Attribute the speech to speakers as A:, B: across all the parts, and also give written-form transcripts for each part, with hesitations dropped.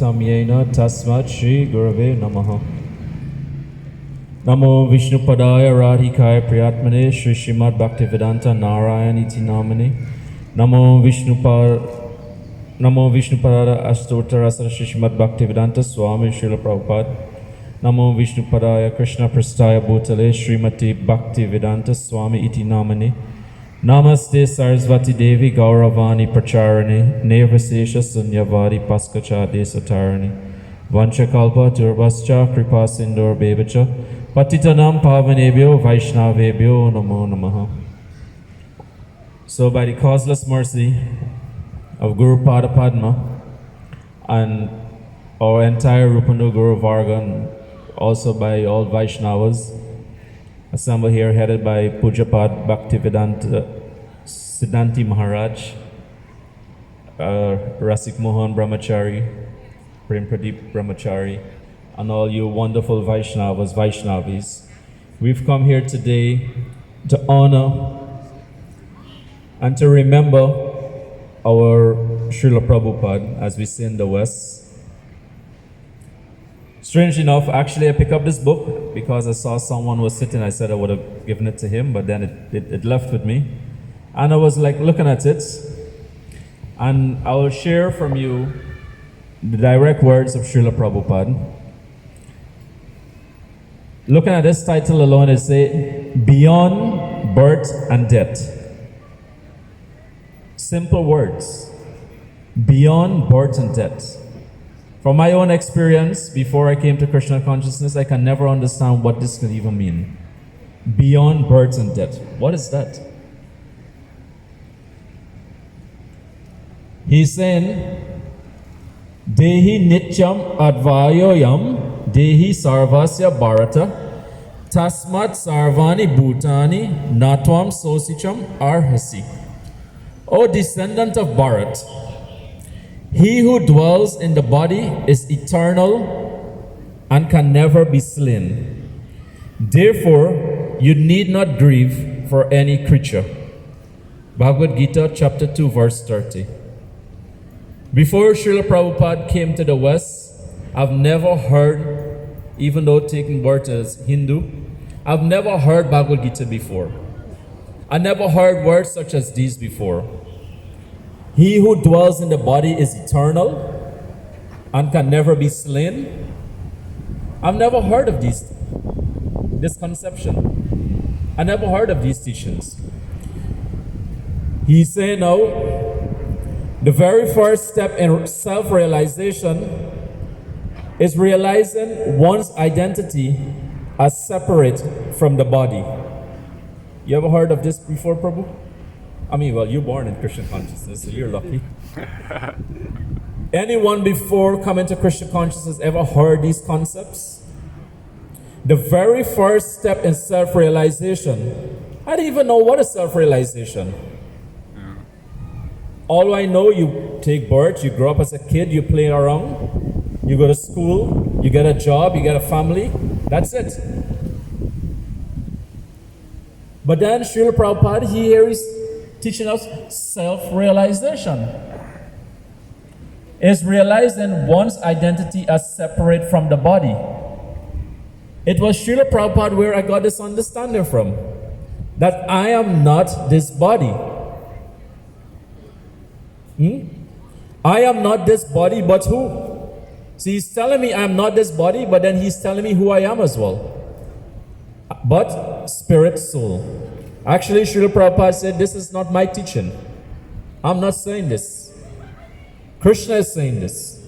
A: Avaktam Yena Tasmat Shri Gurave Namaha. Namo Vishnupadaya Radhikaya Priyatmane Shri Srimad Bhaktivedanta Narayana Iti Namane. Namo Vishnupada Astottara Shri Srimad Bhaktivedanta Swami Srila Prabhupada. Namo Vishnupadaya Krishna Prastaya Bhutale Srimati Bhaktivedanta Swami Iti Namane. Namaste Sarasvati Devi Gauravani Pracharane Nirvasesha Sunyavadi Paskacha Desatarane Vanchakalpa Turvascha Kripa Sindor Bevacha Patitanam Pavanebhyo Vaishnavebhyo Namo Namaha. So by the causeless mercy of Guru Pada Padma and our entire Rupanu Guru Vargan, also by all Vaishnavas assembled here, headed by Pujapad Bhaktivedanta Siddhanti Maharaj, Rasik Mohan Brahmachari, Prem Pradeep Brahmachari, and all you wonderful Vaishnavas, Vaishnavis. We've come here today to honor and to remember our Srila Prabhupada, as we say in the West. Strange enough, actually I picked up this book because I saw someone was sitting. I said I would have given it to him, but then it left with me. And I was like looking at it, and I will share from you the direct words of Srila Prabhupada. Looking at this title alone, it says, Beyond Birth and Death. Simple words. Beyond birth and death. From my own experience, before I came to Krishna consciousness, I can never understand what this could even mean. Beyond birth and death. What is that? He's saying, Dehi Nityam Advayoyam Dehi Sarvasya Bharata Tasmat Sarvani Bhutani Natvam Sosicham Arhasi. O descendant of Bharat, he who dwells in the body is eternal and can never be slain. Therefore, you need not grieve for any creature. Bhagavad Gita, chapter 2, verse 30. Before Srila Prabhupada came to the West, I've never heard, even though taking birth as Hindu, I've never heard Bhagavad Gita before. I never heard words such as these before. He who dwells in the body is eternal and can never be slain. I've never heard of this conception. I never heard of these teachings. He's saying now, the very first step in self-realization is realizing one's identity as separate from the body. You ever heard of this before, Prabhu? I mean, well, you're born in Krishna consciousness, so you're lucky. Anyone before coming to Krishna consciousness ever heard these concepts? The very first step in self-realization, I didn't even know what is self-realization. All I know, you take birth, you grow up as a kid, you play around, you go to school, you get a job, you get a family, that's it. But then Srila Prabhupada, here is teaching us self-realization. Is realizing one's identity as separate from the body. It was Srila Prabhupada where I got this understanding from. That I am not this body. I am not this body, but who? See, he's telling me I am not this body, but then he's telling me who I am as well. But spirit, soul. Actually, Srila Prabhupada said, this is not my teaching. I'm not saying this. Krishna is saying this.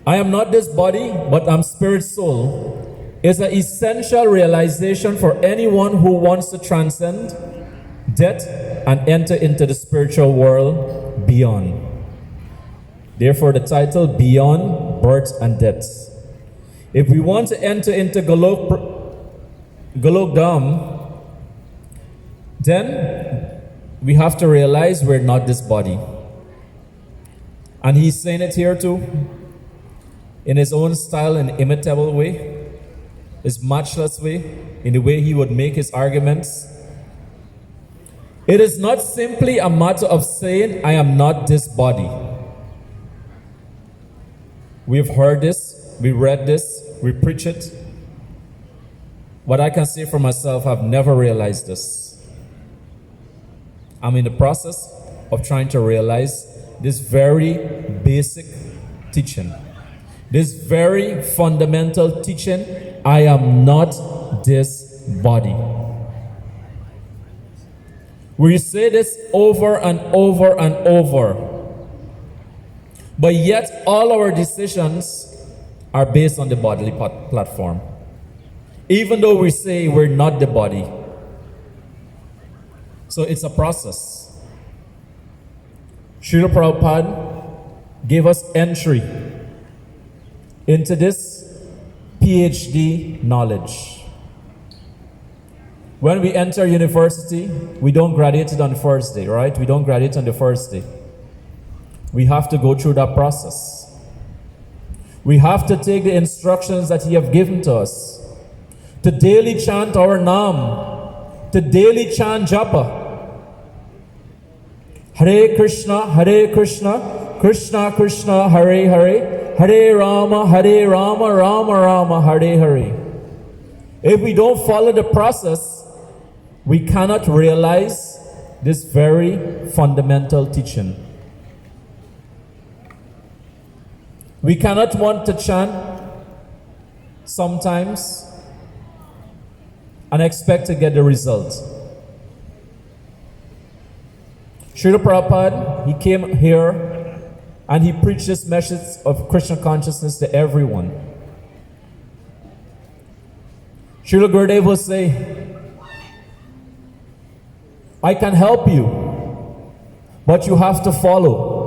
A: I am not this body, but I'm spirit, soul. It's an essential realization for anyone who wants to transcend death and enter into the spiritual world beyond. Therefore, the title, Beyond Birth and Death. If we want to enter into Golokdham, then we have to realize we're not this body. And he's saying it here too, in his own style, an imitable way, his matchless way, in the way he would make his arguments. It is not simply a matter of saying, I am not this body. We've heard this, we read this, we preach it. But I can say for myself, I've never realized this. I'm in the process of trying to realize this very basic teaching. This very fundamental teaching, I am not this body. We say this over and over and over. But yet all our decisions are based on the bodily platform. Even though we say we're not the body. So it's a process. Srila Prabhupada gave us entry into this PhD knowledge. When we enter university, we don't graduate it on the first day, right? We don't graduate on the first day. We have to go through that process. We have to take the instructions that He has given to us. To daily chant our Naam, to daily chant Japa. Hare Krishna, Krishna Krishna, Hare Hare, Hare Rama, Rama Rama, Hare Hare. If we don't follow the process, we cannot realize this very fundamental teaching. We cannot want to chant sometimes and expect to get the result. Srila Prabhupada, he came here and he preached this message of Krishna consciousness to everyone. Srila Gurudev will say, I can help you, but you have to follow.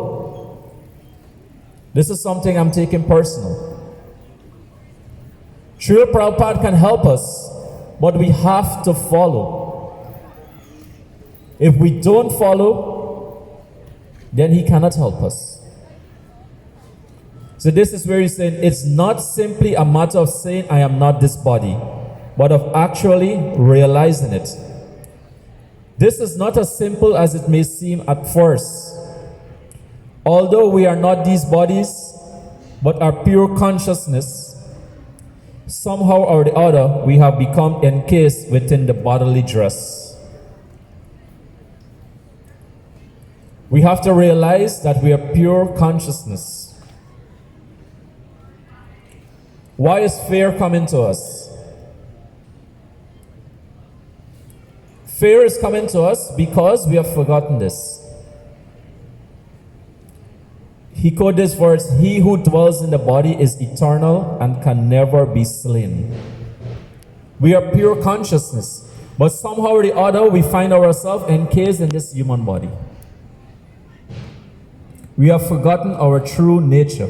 A: This is something I'm taking personal. Srila Prabhupada can help us, but we have to follow. If we don't follow, then He cannot help us. So this is where He's saying it's not simply a matter of saying I am not this body, but of actually realizing it. This is not as simple as it may seem at first. Although we are not these bodies, but are pure consciousness, somehow or the other, we have become encased within the bodily dress. We have to realize that we are pure consciousness. Why is fear coming to us? Fear is coming to us because we have forgotten this. He quoted this verse, He who dwells in the body is eternal and can never be slain. We are pure consciousness, but somehow or the other we find ourselves encased in this human body. We have forgotten our true nature.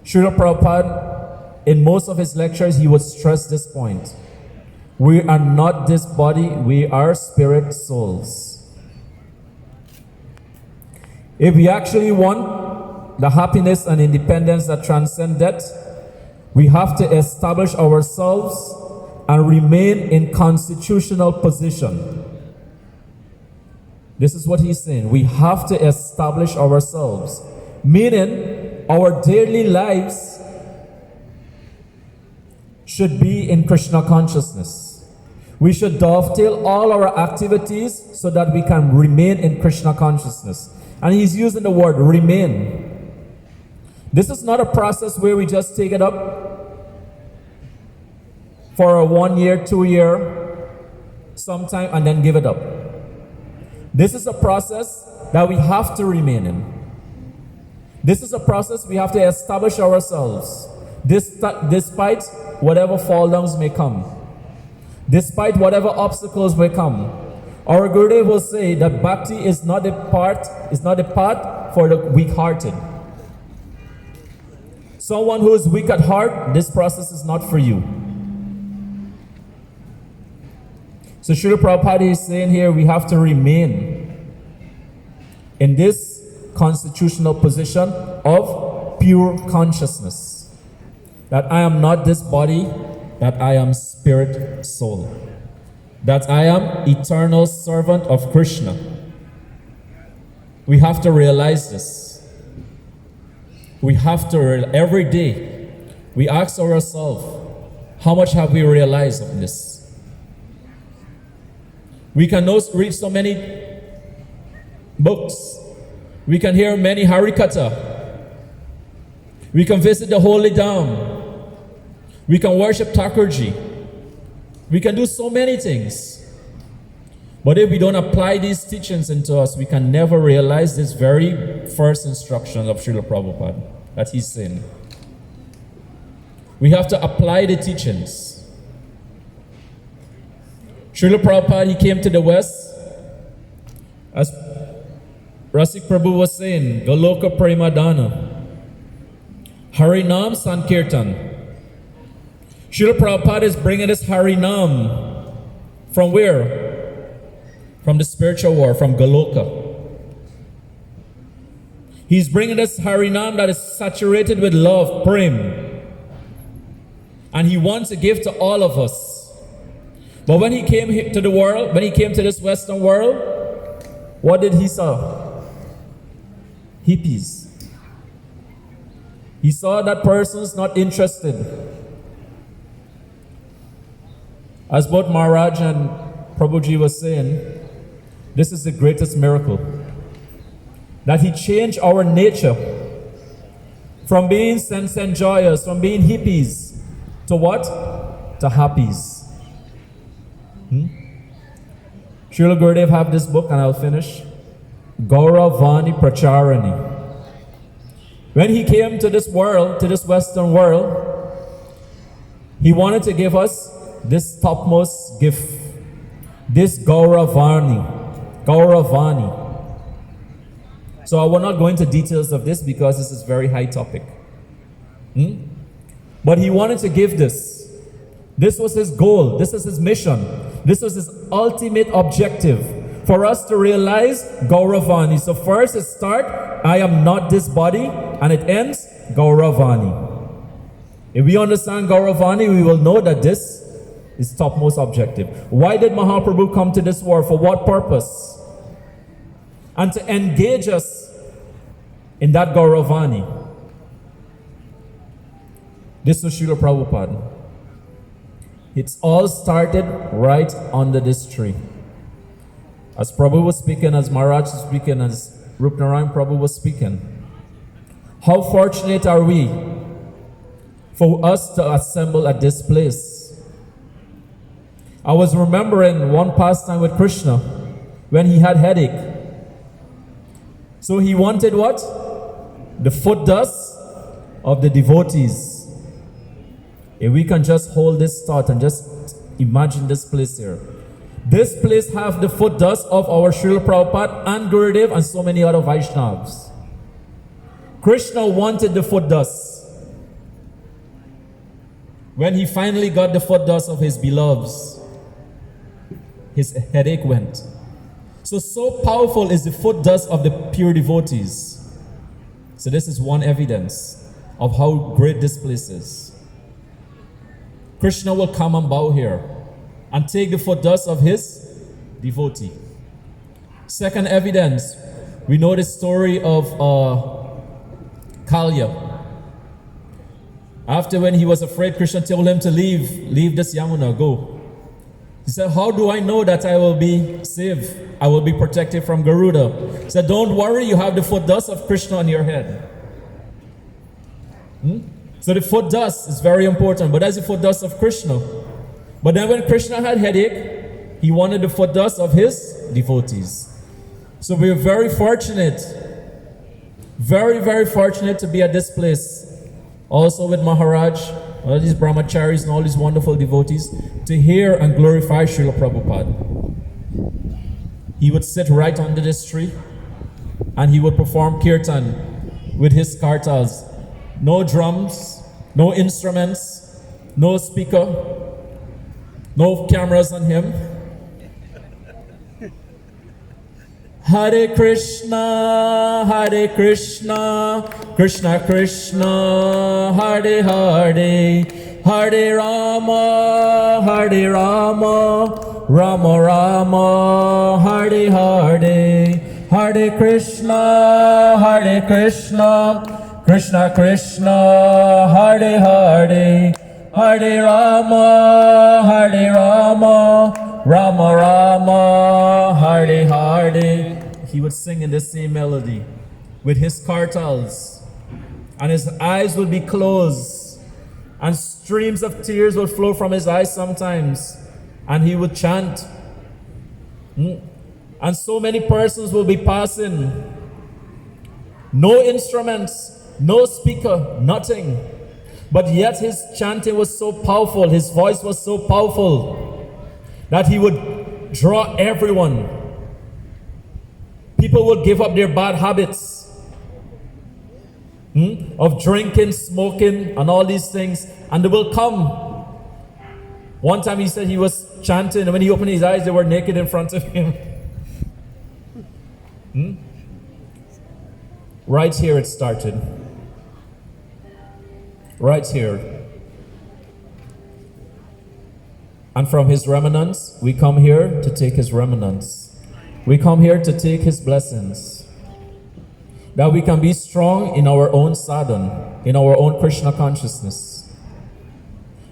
A: Srila Prabhupada, in most of his lectures, he would stress this point. We are not this body, we are spirit souls. If we actually want the happiness and independence that transcend death, we have to establish ourselves and remain in constitutional position. This is what he's saying. We have to establish ourselves, meaning our daily lives should be in Krishna consciousness. We should dovetail all our activities so that we can remain in Krishna consciousness. And he's using the word remain. This is not a process where we just take it up for a 1 year, 2 year, sometime and then give it up. This is a process that we have to remain in. This is a process we have to establish ourselves, despite whatever fall downs may come, despite whatever obstacles may come. Our Gurudev will say that bhakti is not a path for the weak-hearted. Someone who is weak at heart, this process is not for you. So Srila Prabhupada is saying here we have to remain in this constitutional position of pure consciousness. That I am not this body, that I am spirit soul. That I am eternal servant of Krishna. We have to realize this. We have to, every day, we ask ourselves, how much have we realized of this? We can read so many books. We can hear many Harikata. We can visit the Holy Dam. We can worship Thakurji. We can do so many things. But if we don't apply these teachings into us, we can never realize this very first instruction of Srila Prabhupada that he's saying. We have to apply the teachings. Srila Prabhupada, he came to the West, as Rasik Prabhu was saying, Goloka Premadana, Harinam Sankirtan. Srila Prabhupada is bringing this Harinam from where? From the spiritual world, from Goloka. He's bringing us Harinam that is saturated with love, Prem. And he wants to give to all of us. But when he came to the world, when he came to this Western world, what did he saw? Hippies. He saw that person's not interested. As both Maharaj and Prabhuji was saying, this is the greatest miracle. That he changed our nature from being sense enjoyers, from being hippies, to what? To happies. Srila Gurudev have this book, and I'll finish. Gauravani Pracharani. When he came to this world, to this Western world, he wanted to give us this topmost gift. This Gauravani. So I will not go into details of this because this is very high topic. But he wanted to give this. This was his goal. This is his mission. This was his ultimate objective, for us to realize Gauravani. So first it starts, I am not this body, and it ends, Gauravani. If we understand Gauravani, we will know that this is topmost objective. Why did Mahaprabhu come to this world? For what purpose? And to engage us in that Gauravani. This was Srila Prabhupada. It's all started right under this tree. As Prabhu was speaking, as Maharaj was speaking, as Rupnarayan Prabhu was speaking, how fortunate are we for us to assemble at this place. I was remembering one pastime with Krishna when he had headache. So he wanted what? The foot dust of the devotees. If we can just hold this thought and just imagine this place here. This place have the foot dust of our Srila Prabhupada and Gurudev and so many other Vaishnavas. Krishna wanted the foot dust. When he finally got the foot dust of his beloveds, his headache went. So powerful is the foot dust of the pure devotees. So this is one evidence of how great this place is. Krishna will come and bow here and take the foot dust of his devotee. Second evidence, we know the story of Kalya. After when he was afraid, Krishna told him to leave this Yamuna, go. He said, how do I know that I will be saved? I will be protected from Garuda. He said, don't worry, you have the foot dust of Krishna on your head. So the foot dust is very important, but that's the foot dust of Krishna. But then when Krishna had headache, he wanted the foot dust of his devotees. So we're very fortunate, very, very fortunate to be at this place. Also with Maharaj, all these brahmacharis and all these wonderful devotees, to hear and glorify Srila Prabhupada. He would sit right under this tree and he would perform kirtan with his kartals. No drums, no instruments, no speaker, no cameras on him. Hare Krishna, Krishna Krishna, Hare Hare, Hare Rama, Rama Rama, Hare Hare, Hare Krishna, Krishna Krishna, Hare Hare, Hare Rama, Hare Rama, Rama Rama, Hare Hare. He would sing in the same melody with his kartals, and his eyes would be closed, and streams of tears would flow from his eyes sometimes, and he would chant. And so many persons will be passing. No instruments, no speaker, nothing. But yet his chanting was so powerful, his voice was so powerful, that he would draw everyone. People would give up their bad habits of drinking, smoking, and all these things, and they will come. One time he said he was chanting, and when he opened his eyes, they were naked in front of him. Right here it started. Right here. And from his remnants, we come here to take his remnants. We come here to take his blessings. That we can be strong in our own sadhana, in our own Krishna consciousness.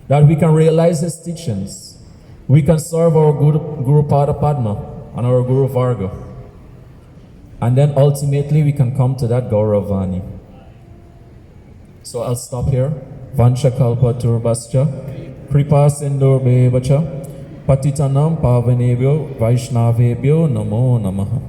A: That we can realize his teachings. We can serve our Guru Pada Padma and our Guru Varga. And then ultimately we can come to that Gauravani. So I'll stop here. Vansha kalpa turbascha, kripa sindur bevacha, patitanam pavanebhyo vaishnavebhyo namo namaha.